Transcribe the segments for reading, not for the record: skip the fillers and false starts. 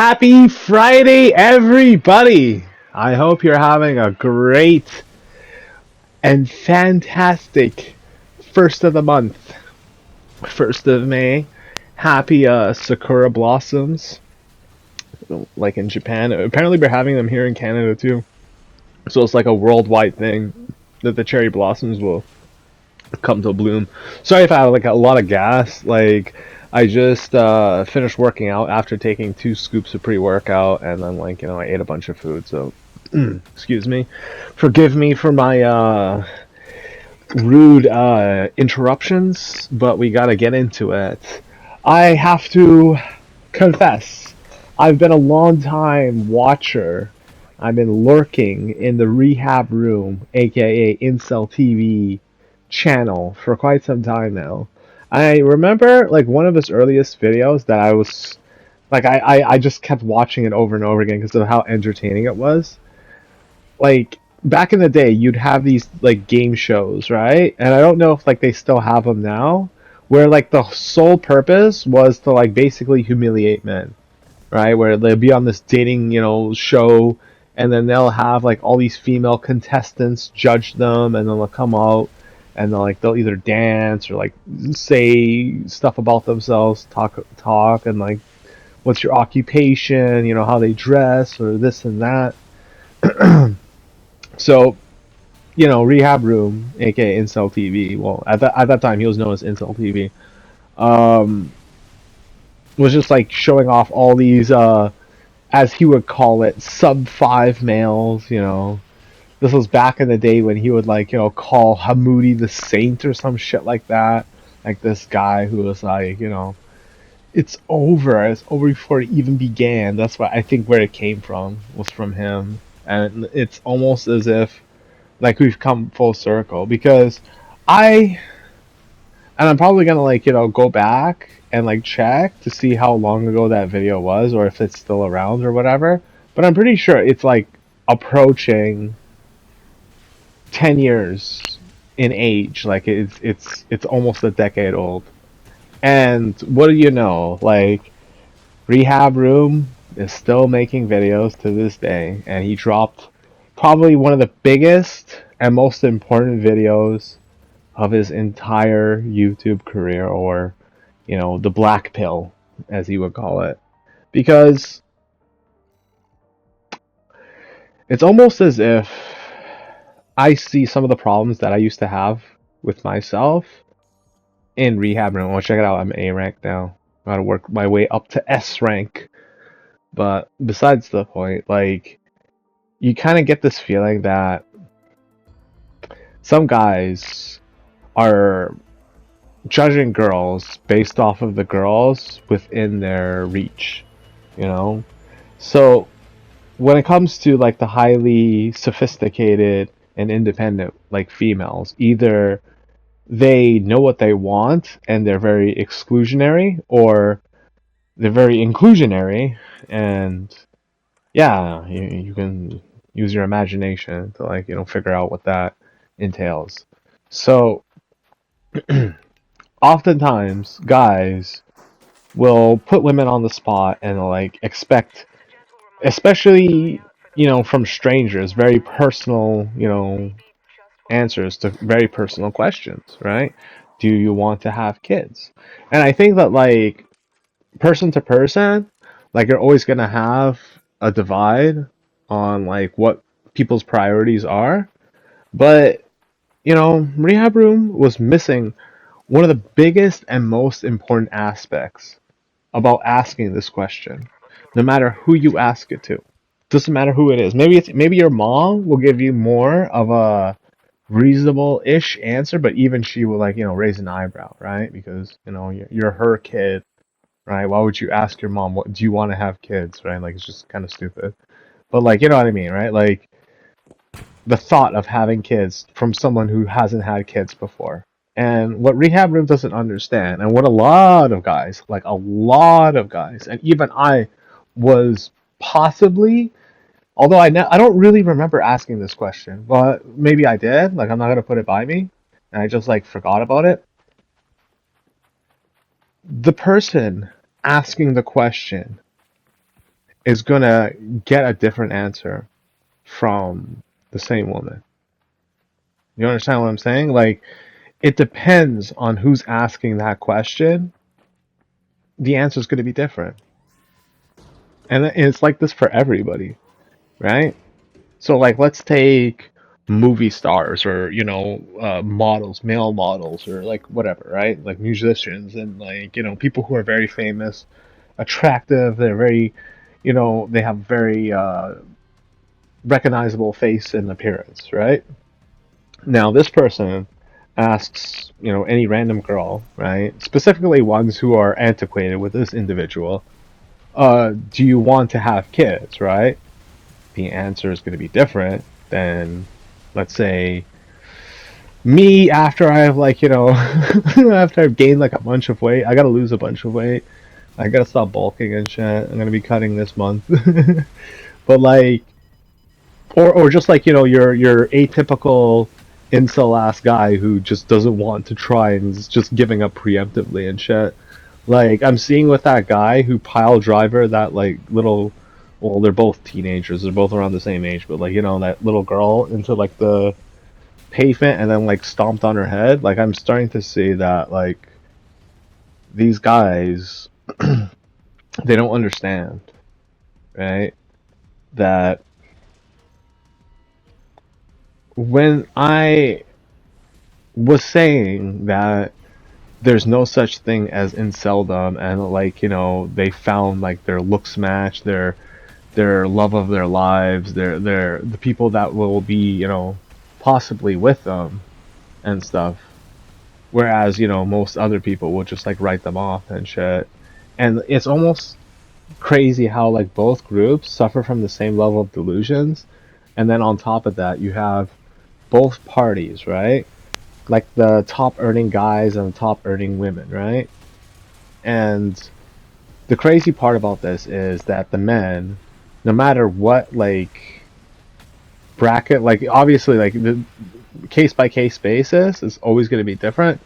Happy Friday, everybody! I hope you're having a great and fantastic first of the month, 1st of May. Happy Sakura blossoms, like in Japan. Apparently, we're having them here in Canada too. So it's like a worldwide thing that the cherry blossoms will come to bloom. Sorry if I have like a lot of gas. Like I just finished working out after taking 2 scoops of pre-workout, and then I ate a bunch of food. So excuse me, forgive me for my rude interruptions, but we gotta get into it. I have to confess, I've been a long time watcher. I've been lurking in the rehab room, aka Incel TV channel for quite some time now. I remember like one of his earliest videos that I was like I just kept watching it over and over again because of how entertaining it was. Like back in the day, you'd have these like game shows, right? And I don't know if like they still have them now, where like the sole purpose was to like basically humiliate men, right? Where they'll be on this dating, show, and then they'll have like all these female contestants judge them, and then they'll come out and they'll either dance or like say stuff about themselves, talk, and like what's your occupation, how they dress or this and that. So Rehab Room, aka Incel TV. Well, at that time he was known as Incel TV. Um, was just like showing off all these as he would call it, sub 5 males. This was back in the day when he would like, call Hamoudi the Saint or some shit like that. Like this guy who was like, it's over. It's over before it even began. That's what I think where it came from was from him. And it's almost as if like we've come full circle because I and I'm probably gonna like, go back and like check to see how long ago that video was or if it's still around or whatever. But I'm pretty sure it's like approaching 10 years in age. Like it's almost a decade old. And what do you know? Like Rehab Room is still making videos to this day, and he dropped probably one of the biggest and most important videos of his entire YouTube career, or the black pill, as he would call it, because it's almost as if I see some of the problems that I used to have with myself in Rehab Room. Well, check it out. I'm A rank now. I gotta work my way up to S rank. But besides the point, like you kind of get this feeling that some guys are judging girls based off of the girls within their reach, you know? So when it comes to like the highly sophisticated and independent like females, either they know what they want and they're very exclusionary, or they're very inclusionary, and yeah, you can use your imagination to like, figure out what that entails. So oftentimes guys will put women on the spot and like expect, especially from strangers, very personal answers to very personal questions, right? Do you want to have kids? And I think that like person to person, like you're always gonna have a divide on like what people's priorities are. But Rehab Room was missing one of the biggest and most important aspects about asking this question, no matter who you ask it to. Doesn't matter who it is. Maybe your mom will give you more of a reasonable-ish answer, but even she will like raise an eyebrow, right? Because you're her kid, right? Why would you ask your mom, what do you want to have kids, right? Like it's just kind of stupid. But like, you know what I mean, right? Like the thought of having kids from someone who hasn't had kids before. And what Rehab Room doesn't understand, and what a lot of guys, like a lot of guys, and even I was possibly, although I don't really remember asking this question, but maybe I did, like I'm not going to put it by me, and I just like forgot about it. The person asking the question is gonna get a different answer from the same woman. You understand what I'm saying? Like, it depends on who's asking that question. The answer is going to be different. And it's like this for everybody, right? So, like, let's take movie stars or, models, male models, or like whatever, right? Like musicians and, like, people who are very famous, attractive, they're very, they have very recognizable face and appearance, right? Now, this person asks, any random girl, right? Specifically ones who are antiquated with this individual, do you want to have kids, right? The answer is going to be different than, let's say, me after I've, like, after I've gained like a bunch of weight. I gotta lose a bunch of weight. I gotta stop bulking and shit. I'm gonna be cutting this month. But like, or just like, your atypical incel ass guy who just doesn't want to try and is just giving up preemptively and shit. Like, I'm seeing with that guy who pile driver that, like, little, well, they're both teenagers, they're both around the same age, but, like, that little girl into, like, the pavement and then, like, stomped on her head. Like, I'm starting to see that, like, these guys, they don't understand, right? That when I was saying that there's no such thing as inceldom, and, like, they found, like, their looks match, their love of their lives, their the people that will be, possibly with them and stuff. Whereas, most other people will just, like, write them off and shit. And it's almost crazy how, like, both groups suffer from the same level of delusions. And then on top of that, you have both parties, right? Like the top earning guys and the top earning women, right? And the crazy part about this is that the men, no matter what, like, bracket, like, obviously, like, the case by case basis is always going to be different,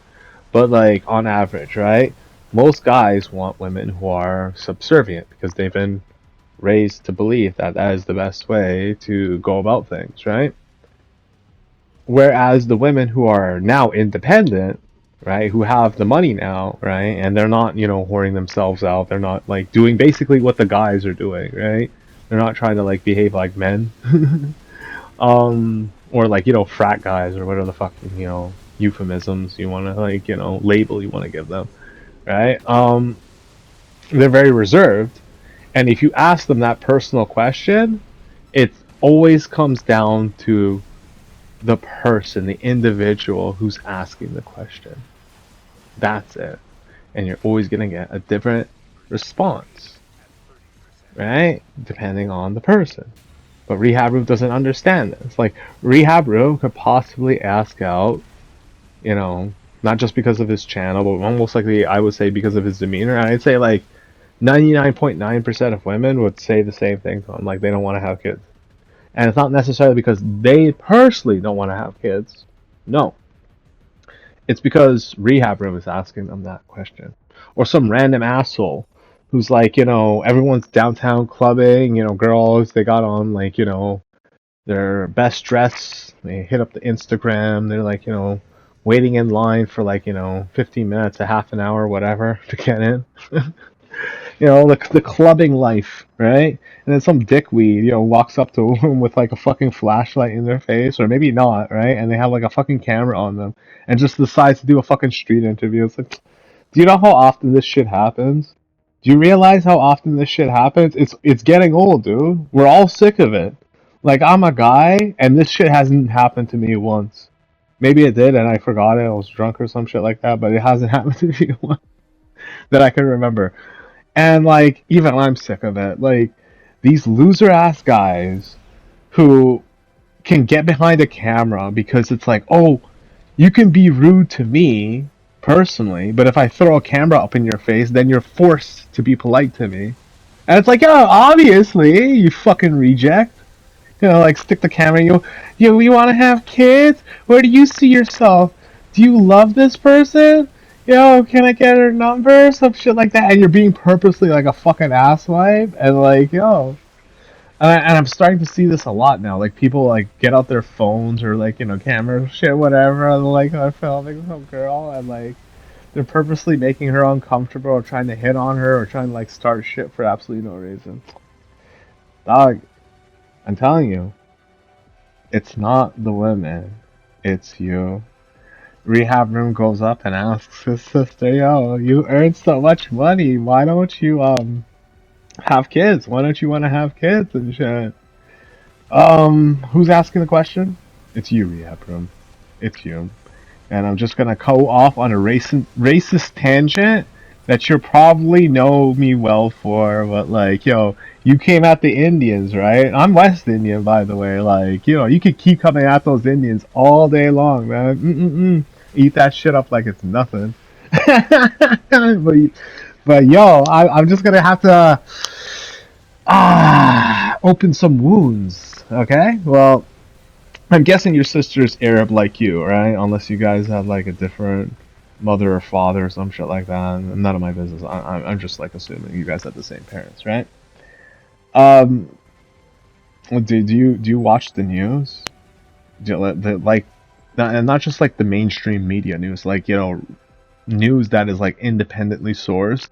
but, like, on average, right, most guys want women who are subservient because they've been raised to believe that that is the best way to go about things, right? Whereas the women who are now independent, right, who have the money now, right, and they're not, whoring themselves out, they're not, like, doing basically what the guys are doing, right? They're not trying to, like, behave like men. Or, like, frat guys or whatever the fuck, euphemisms you want to, like, label you want to give them, right? They're very reserved, and if you ask them that personal question, it always comes down to the person, the individual who's asking the question. That's it. And you're always going to get a different response, right? Depending on the person. But Rehabroom doesn't understand this. Like, Rehabroom could possibly ask out, not just because of his channel, but almost likely, I would say, because of his demeanor. And I'd say, like, 99.9% of women would say the same thing to him. Like, they don't want to have kids. And it's not necessarily because they personally don't want to have kids. No. It's because Rehabroom is asking them that question. Or some random asshole who's like, everyone's downtown clubbing, girls, they got on, like, their best dress, they hit up the Instagram, they're like, waiting in line for, like, 15 minutes, a half an hour, whatever, to get in. The clubbing life, right? And then some dickweed, walks up to them with, like, a fucking flashlight in their face, or maybe not, right? And they have, like, a fucking camera on them, and just decides to do a fucking street interview. It's like, do you know how often this shit happens? Do you realize how often this shit happens? It's getting old, dude. We're all sick of it. Like, I'm a guy, and this shit hasn't happened to me once. Maybe it did, and I forgot it. I was drunk or some shit like that, but it hasn't happened to me once that I can remember. And, like, even I'm sick of it. Like, these loser ass guys who can get behind a camera because it's like, oh, you can be rude to me personally, but if I throw a camera up in your face, then you're forced to be polite to me. And it's like, yeah, obviously, you fucking reject. Like, stick the camera. You want to have kids? Where do you see yourself? Do you love this person? yo, can I get her number? Some shit like that. And you're being purposely like a fucking asswipe. And like, yo. And I'm starting to see this a lot now. Like, people like get out their phones or like, camera shit, whatever. And like, they're filming some girl. And like, they're purposely making her uncomfortable or trying to hit on her or trying to like start shit for absolutely no reason. Dog, I'm telling you, it's not the women. It's you. Rehabroom goes up and asks his sister, yo, you earn so much money. Why don't you have kids? Why don't you want to have kids and shit? Who's asking the question? It's you, Rehabroom. It's you. And I'm just gonna go off on a racist tangent that you probably know me well for, but like, yo, you came at the Indians, right? I'm West Indian, by the way. Like, you could keep coming at those Indians all day long, man. Eat that shit up like it's nothing. but, but yo, I'm just gonna have to open some wounds. Okay, well, I'm guessing your sister's Arab like you, right? Unless you guys have like a different mother or father or some shit like that. None of my business. I'm just like assuming you guys have the same parents, right? Um, do you watch the news? Like, and not just like the mainstream media news, like news that is like independently sourced,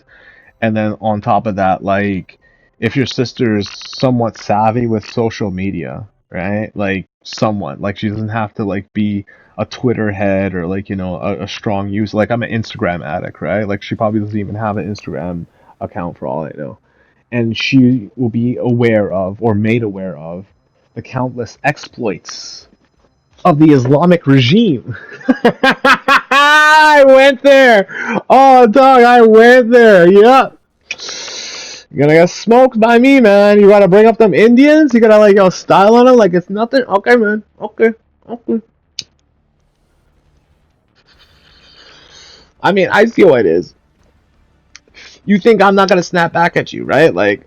and then on top of that, like if your sister is somewhat savvy with social media, right? Like somewhat, like she doesn't have to like be a Twitter head or like a strong user. Like I'm an Instagram addict, right? Like she probably doesn't even have an Instagram account for all I know, and she will be aware of or made aware of the countless exploits of the Islamic regime. I went there. Oh, dog, I went there. Yep. You're gonna get smoked by me, man. You gotta bring up them Indians. You gotta like style on them like it's nothing. Okay, man. Okay. Okay. I mean, I see what it is. You think I'm not gonna snap back at you, right? Like,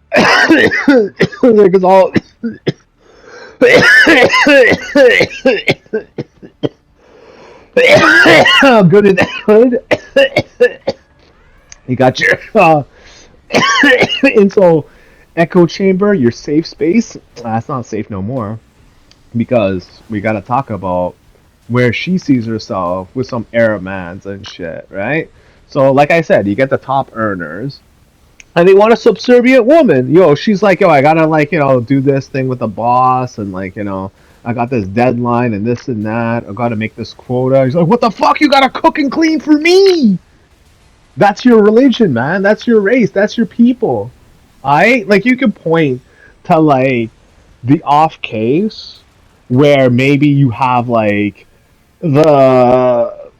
because all. Good in that. You got your info echo chamber, your safe space. That's not safe no more because we gotta talk about where she sees herself with some Arab mans and shit, right? So, like I said, you get the top earners, and they want a subservient woman. She's like, I gotta like, do this thing with the boss, and like, I got this deadline and this and that. I gotta make this quota. He's like, what the fuck? You gotta cook and clean for me? That's your religion, man. That's your race. That's your people. I like you can point to like the off case where maybe you have like the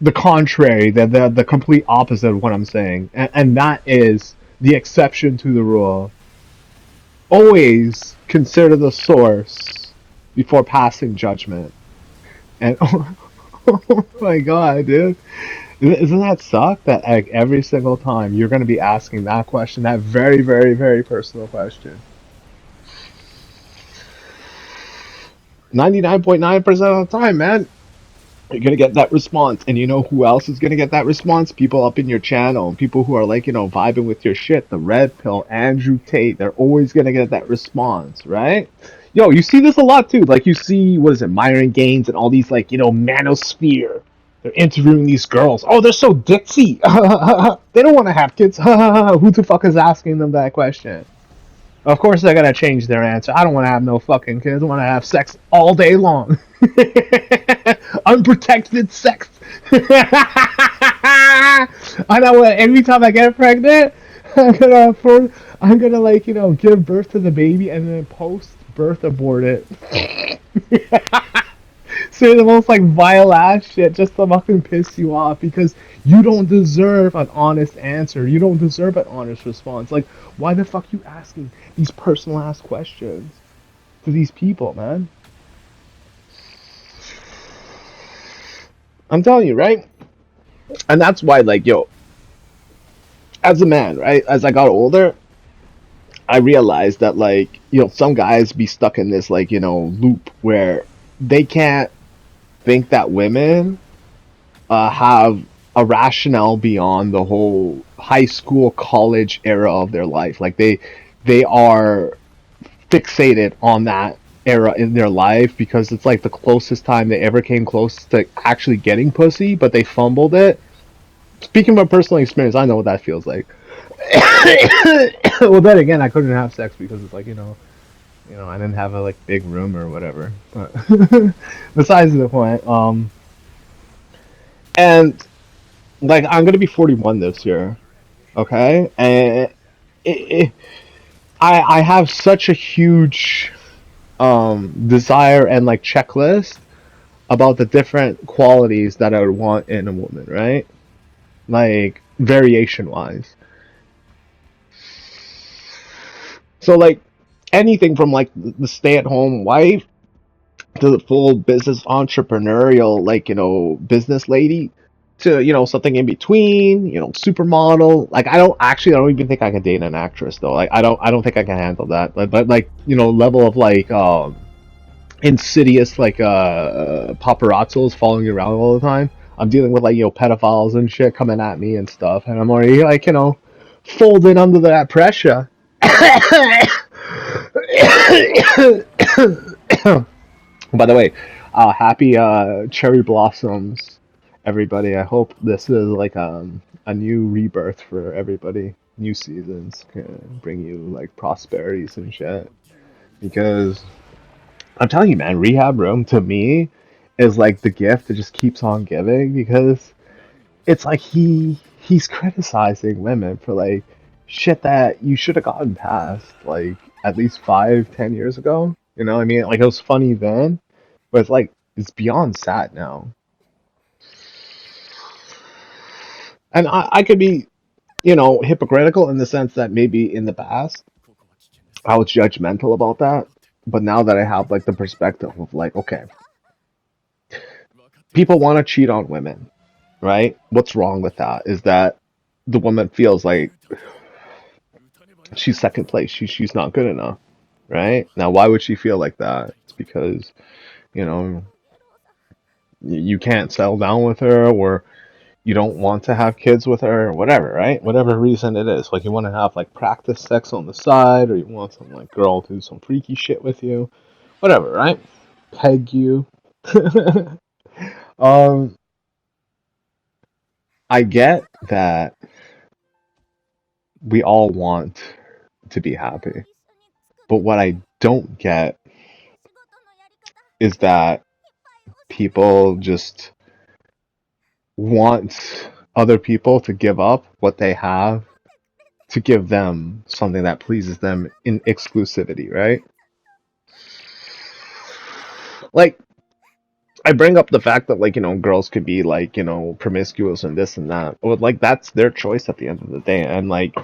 the contrary, the complete opposite of what I'm saying, and that is the exception to the rule. Always consider the source before passing judgment. And oh my god, dude. Isn't that suck that like every single time you're going to be asking that question, that very, very, very personal question? 99.9% of the time, man, you're going to get that response. And you know who else is going to get that response? People up in your channel. People who are like, vibing with your shit. The Red Pill, Andrew Tate. They're always going to get that response, right? Yo, you see this a lot too. Like you see, what is it, Myron Gaines and all these like, manosphere. They're interviewing these girls. Oh, they're so ditzy. They don't want to have kids. Who the fuck is asking them that question? Of course they're gonna change their answer. I don't want to have no fucking kids. I want to have sex all day long. Unprotected sex. I know what. Every time I get pregnant, I'm gonna like give birth to the baby and then post birth abort it. Say the most like vile ass shit just to fucking piss you off because you don't deserve an honest answer. You don't deserve an honest response. Like, why the fuck you asking these personal ass questions to these people, man? I'm telling you, right? And that's why, like, as a man, right? As I got older, I realized that, like, some guys be stuck in this, like, loop where they can't think that women have a rationale beyond the whole high school college era of their life. Like they are fixated on that era in their life because it's like the closest time they ever came close to actually getting pussy, but they fumbled it. Speaking from personal experience, I know what that feels like. Well, then again, I couldn't have sex because it's like I didn't have a like big room or whatever. But besides the point, and like I'm gonna be 41 this year, okay, and I have such a huge desire and like checklist about the different qualities that I would want in a woman, right? Like variation wise. So like anything from like the stay-at-home wife to the full business entrepreneurial, like, business lady to, something in between, supermodel. Like I don't even think I can date an actress though. Like I don't think I can handle that. But like, level of like insidious like paparazzos following you around all the time. I'm dealing with like, pedophiles and shit coming at me and stuff, and I'm already like, folded under that pressure. By the way, happy cherry blossoms, everybody. I hope this is like a new rebirth for everybody. New seasons can bring you like prosperities and shit. Because I'm telling you, man, Rehab Room to me is like the gift that just keeps on giving because it's like he's criticizing women for like shit that you should have gotten past like at least 5, 10 years ago. You know what I mean? Like it was funny then, but it's like it's beyond sad now. And I could be, hypocritical in the sense that maybe in the past I was judgmental about that. But now that I have like the perspective of like, okay, people want to cheat on women, right? What's wrong with that? Is that the woman feels like she's second place. She's not good enough, right? Now, why would she feel like that? It's because you know you can't settle down with her, or you don't want to have kids with her, or whatever, right? Whatever reason it is, like you want to have like practice sex on the side, or you want some like girl to do some freaky shit with you, whatever, right? Peg you. um, I get that we all want to be happy, but what I don't get is that people just want other people to give up what they have to give them something that pleases them in exclusivity, right? Like, I bring up the fact that, like, girls could be, like, promiscuous and this and that. Well, like, that's their choice at the end of the day. And, like,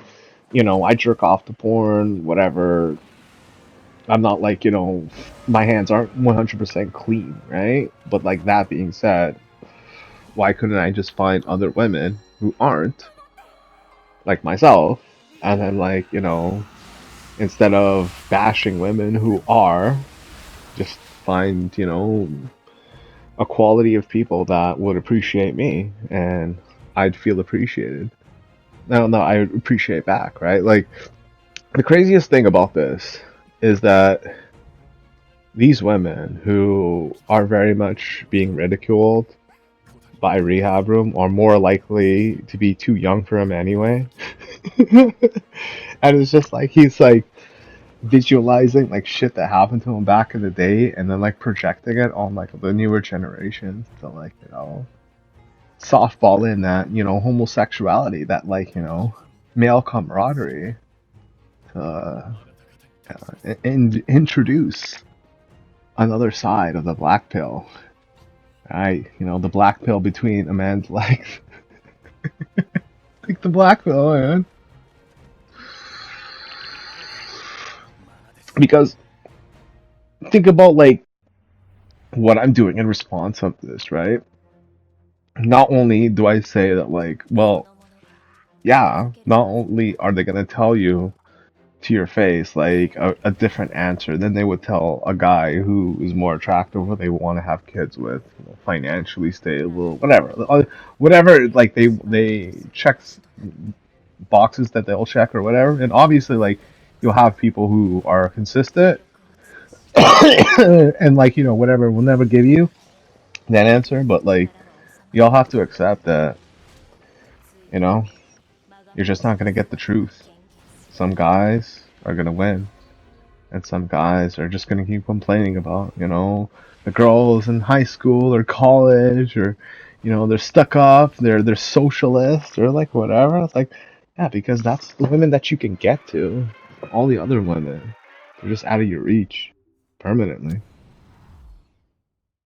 I jerk off to porn, whatever. I'm not like, my hands aren't 100% clean, right? But, like, that being said, why couldn't I just find other women who aren't like myself, and then like instead of bashing women who are, just find a quality of people that would appreciate me, and I'd feel appreciated. I don't know, I would appreciate back, right? Like the craziest thing about this is that these women who are very much being ridiculed by Rehab Room are more likely to be too young for him anyway. And it's just like he's like visualizing like shit that happened to him back in the day and then like projecting it on like the newer generations to like, softball in that, homosexuality, that like, male camaraderie to introduce another side of the black pill. Right? The black pill between a man's legs. Like the black pill, man. Because think about like what I'm doing in response of this, right? Not only do I say that like, well, yeah, not only are they gonna tell you to your face like a different answer than they would tell a guy who is more attractive or they want to have kids with, financially stable, whatever, whatever. Like they check boxes that they'll check or whatever. And obviously, like you'll have people who are consistent and like whatever will never give you that answer, but like you'll have to accept that you know you're just not gonna get the truth. Some guys are gonna win, and some guys are just gonna keep complaining about the girls in high school or college, or they're stuck up, they're socialists or like whatever. It's like, yeah, because that's the women that you can get to. All the other women, they're just out of your reach permanently.